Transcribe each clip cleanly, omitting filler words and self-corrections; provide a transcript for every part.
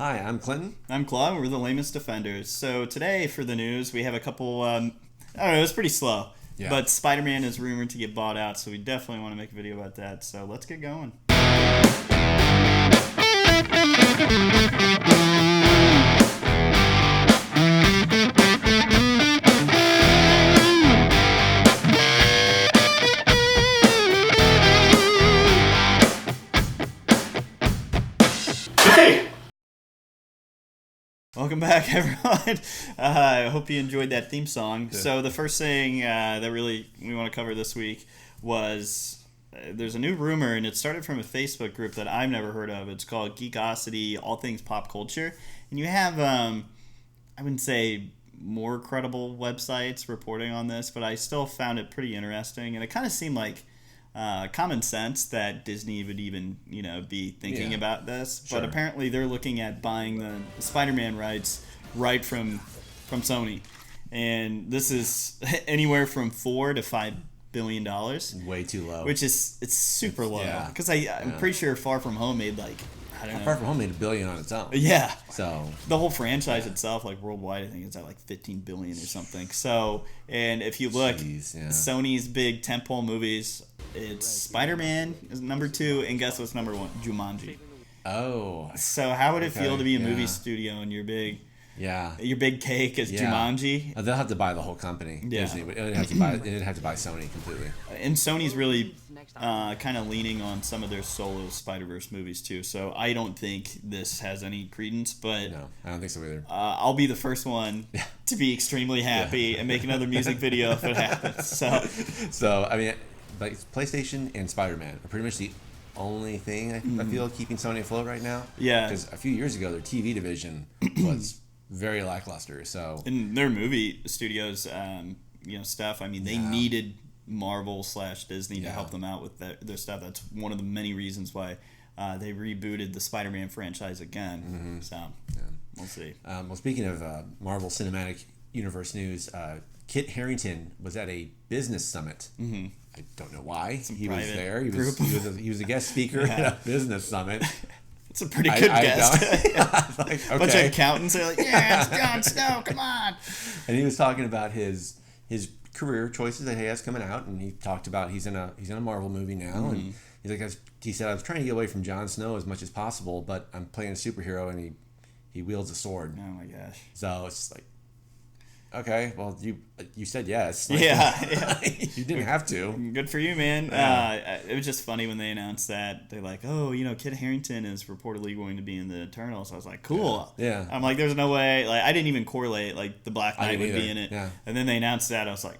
Hi, I'm Clinton. I'm Claude. We're the Lamest Defenders. So today for the news, we have a couple, I don't know, it was pretty slow. Yeah. But Spider-Man is rumored to get bought out, so we definitely want to make a video about that. So let's get going. Welcome back, everyone. I hope you enjoyed that theme song. Yeah. So the first thing that really we want to cover this week was there's a new rumor, and it started from a Facebook group that I've never heard of. It's called Geekosity, All Things Pop Culture. And you have, I wouldn't say more credible websites reporting on this, but I still found it pretty interesting. And it kind of seemed like common sense that Disney would even, be thinking about this. Sure. But apparently they're looking at buying the SpiderMan rights right from Sony. And this is anywhere from $4 to $5 billion. Way too low. Which is, it's super low. Yeah. Because I'm pretty sure Far From Home made I don't know. Far From Home made $1 billion on its own. Yeah. So the whole franchise itself, worldwide, I think it's at $15 billion or something. So, and if you look, Sony's big tentpole movies, it's Spider-Man is number 2, and guess what's number 1? Jumanji. Oh. So how would it feel to be a movie studio and your big cake is Jumanji? They'll have to buy the whole company. Yeah. Disney. It'd have to buy Sony completely. And Sony's really kind of leaning on some of their solo Spider-Verse movies too. So I don't think this has any credence, but no, I don't think so either. I'll be the first one to be extremely happy and make another music video if it happens. So I mean, like PlayStation and Spider-Man are pretty much the only thing I feel keeping Sony afloat right now. Yeah, because a few years ago their TV division was very lackluster. So in their movie studios, stuff. I mean, they needed Marvel / Disney to help them out with their stuff. That's one of the many reasons why they rebooted the Spider-Man franchise again. So we'll see. Well, speaking of Marvel Cinematic Universe news, Kit Harington was at a business summit. I don't know why he was there. He was a guest speaker at a business summit. It's a pretty good guest. Okay. Bunch of accountants are like, yeah, it's Jon Snow, come on. And he was talking about his career choices that he has coming out, and he talked about he's in a Marvel movie now, and he said I was trying to get away from Jon Snow as much as possible, but I'm playing a superhero, and he wields a sword. Oh my gosh! So it's just like, okay, well you said yes. You didn't have to. Good for you, man. It was just funny when they announced that. They're like, oh, Kit Harington is reportedly going to be in the Eternals. I was like, cool. Yeah. I'm like, there's no way. I didn't even correlate the Black Knight would be in it. Yeah. And then they announced that. I was like,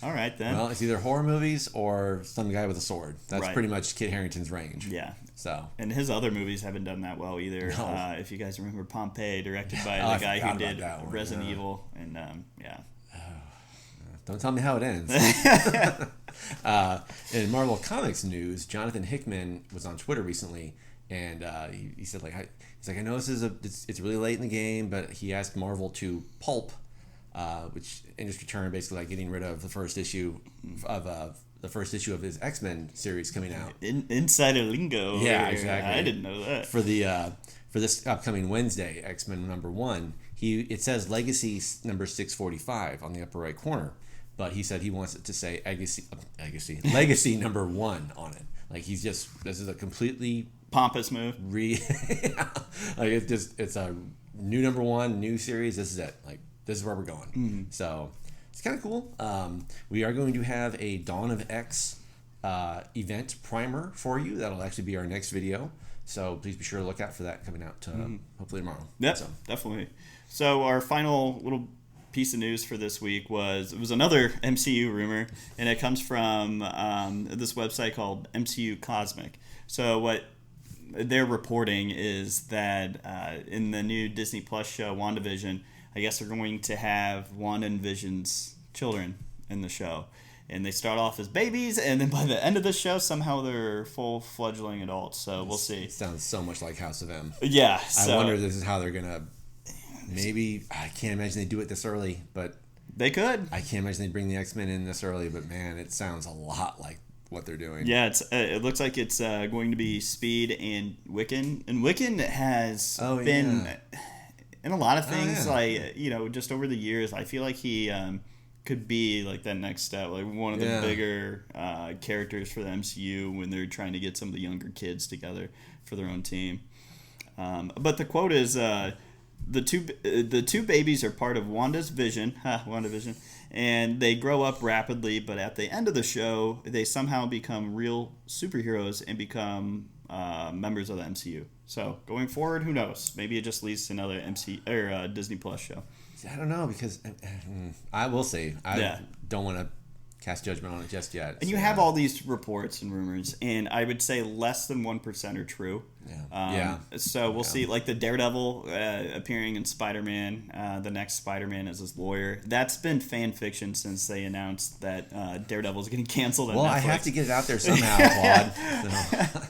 all right then. Well, it's either horror movies or some guy with a sword. That's right. Pretty much Kit Harington's range. Yeah. So. And his other movies haven't done that well either. No. If you guys remember Pompeii, directed by the guy who did Resident Evil, and Don't tell me how it ends. In Marvel Comics news, Jonathan Hickman was on Twitter recently, and he said I know this is it's really late in the game, but he asked Marvel to pulp, which industry term basically getting rid of the first issue of his X-Men series coming out. Insider lingo. Yeah, exactly. I didn't know that. For this upcoming Wednesday, X-Men #1, it says Legacy number 645 on the upper right corner, but he said he wants it to say Legacy number 1 on it. This is a completely pompous move. It's a new number 1, new series. This is it. This is where we're going. So it's kind of cool. We are going to have a Dawn of X event primer for you. That'll actually be our next video. So please be sure to look out for that coming out hopefully tomorrow. Yep, definitely. So our final little piece of news for this week was another MCU rumor, and it comes from this website called MCU Cosmic. So what they're reporting is that in the new Disney Plus show WandaVision, I guess they're going to have Wanda and Vision's children in the show. And they start off as babies, and then by the end of the show, somehow they're full fledgling adults. So we'll see. It sounds so much like House of M. Yeah. I wonder if this is how they're going to... Maybe... I can't imagine they do it this early, but... They could. I can't imagine they bring the X-Men in this early, but man, it sounds a lot like what they're doing. Yeah, it looks like it's going to be Speed and Wiccan. And Wiccan has been in a lot of things, like, just over the years. I feel like he could be like that next step, like one of the bigger characters for the MCU when they're trying to get some of the younger kids together for their own team. But the quote is, the two babies are part of WandaVision, and they grow up rapidly, but at the end of the show, they somehow become real superheroes and become members of the MCU. So going forward, who knows? Maybe it just leads to another Disney Plus show. I don't know, because I will say I don't want to cast judgment on it just yet. And you have all these reports and rumors, and I would say less than 1% are true. So we'll see, like the Daredevil appearing in Spider-Man, the next Spider-Man as his lawyer. That's been fan fiction since they announced that Daredevil is getting canceled on Netflix. I have to get it out there somehow, Claude. So.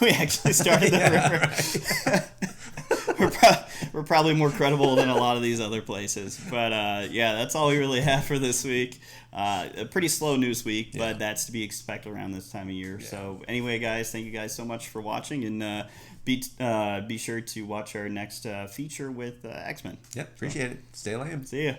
We actually started that rumor. We're probably more credible than a lot of these other places. But that's all we really have for this week. A pretty slow news week, but that's to be expected around this time of year. Yeah. So anyway, guys, thank you guys so much for watching, and be sure to watch our next feature with X-Men. Yep, appreciate it. Stay lame. See ya.